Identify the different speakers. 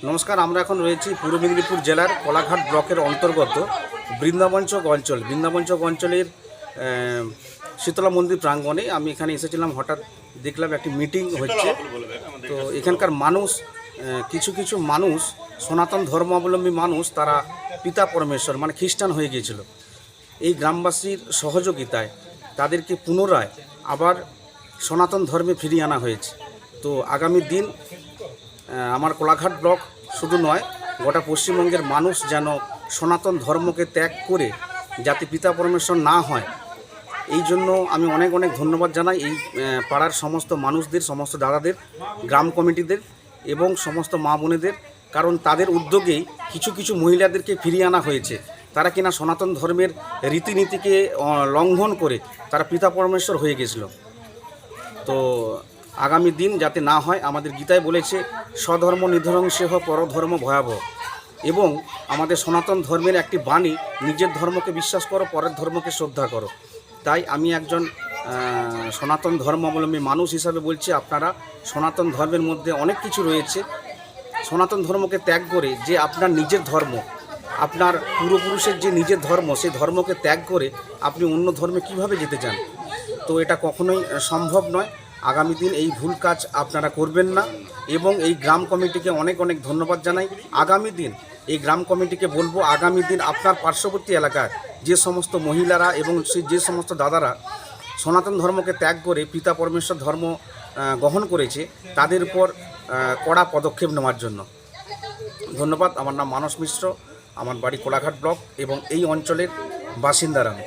Speaker 1: নমস্কার, আমরা এখন রয়েছি পূর্ব মেদিনীপুর জেলার কোলাঘাট ব্লকের অন্তর্গত বৃন্দাবনচক অঞ্চল। বৃন্দাবনচক অঞ্চলের শীতলা মন্দির প্রাঙ্গণে আমি এখানে এসেছিলাম। হঠাৎ দেখলাম একটি মিটিং হচ্ছে। তো এখানকার মানুষ, কিছু কিছু মানুষ, সনাতন ধর্মাবলম্বী মানুষ, তারা পিতা পরমেশ্বর মানে খ্রিস্টান হয়ে গিয়েছিল। এই গ্রামবাসীর সহযোগিতায় তাদেরকে পুনরায় আবার সনাতন ধর্মে ফিরিয়ে আনা হয়েছে। তো আগামী দিন আমার কোলাঘাট ব্লক শুধু নয়, গোটা পশ্চিমবঙ্গের মানুষ যেন সনাতন ধর্মকে ত্যাগ করে যাতে পিতা পরমেশ্বর না হয়, এই জন্য আমি অনেক অনেক ধন্যবাদ জানাই এই পাড়ার সমস্ত মানুষদের, সমস্ত দাদাদের, গ্রাম কমিটিদের এবং সমস্ত মা বোনেদের। কারণ তাদের উদ্যোগেই কিছু কিছু মহিলাদেরকে ফিরিয়ে আনা হয়েছে। তারা কিনা সনাতন ধর্মের রীতিনীতিকে লঙ্ঘন করে তারা পিতা পরমেশ্বর হয়ে গেছিল। তো আগামী দিন যাতে না হয়, আমাদের গীতায় বলেছে স্বধর্ম নিধর্মসেহ পরধর্ম ভয়াবহ, এবং আমাদের সনাতন ধর্মের একটি বাণী, নিজের ধর্মকে বিশ্বাস করো, পরের ধর্মকে শ্রদ্ধা করো। তাই আমি একজন সনাতন ধর্মাবলম্বী মানুষ হিসাবে বলছি, আপনারা সনাতন ধর্মের মধ্যে অনেক কিছু রয়েছে। সনাতন ধর্মকে ত্যাগ করে যে আপনার নিজের ধর্ম, আপনার পূর্বপুরুষের যে নিজের ধর্ম, সেই ধর্মকে ত্যাগ করে আপনি অন্য ধর্মে কিভাবে যেতে চান? তো এটা কখনোই সম্ভব নয়। আগামী দিন এই ভুল কাজ আপনারা করবেন না। এবং এই গ্রাম কমিটিকে অনেক অনেক ধন্যবাদ জানাই। আগামী দিন এই গ্রাম কমিটিকে বলবো, আগামী দিন আপনার পার্শ্ববর্তী এলাকায় যে সমস্ত মহিলারা এবং যে সমস্ত দাদারা সনাতন ধর্মকে ত্যাগ করে পিতা পরমেশ্বর ধর্ম গ্রহণ করেছে, তাদের উপর কড়া পদক্ষেপ নেওয়ার জন্য। ধন্যবাদ। আমার নাম মানস মিশ্র, আমার বাড়ি কোলাঘাট ব্লক এবং এই অঞ্চলের বাসিন্দারা আমি।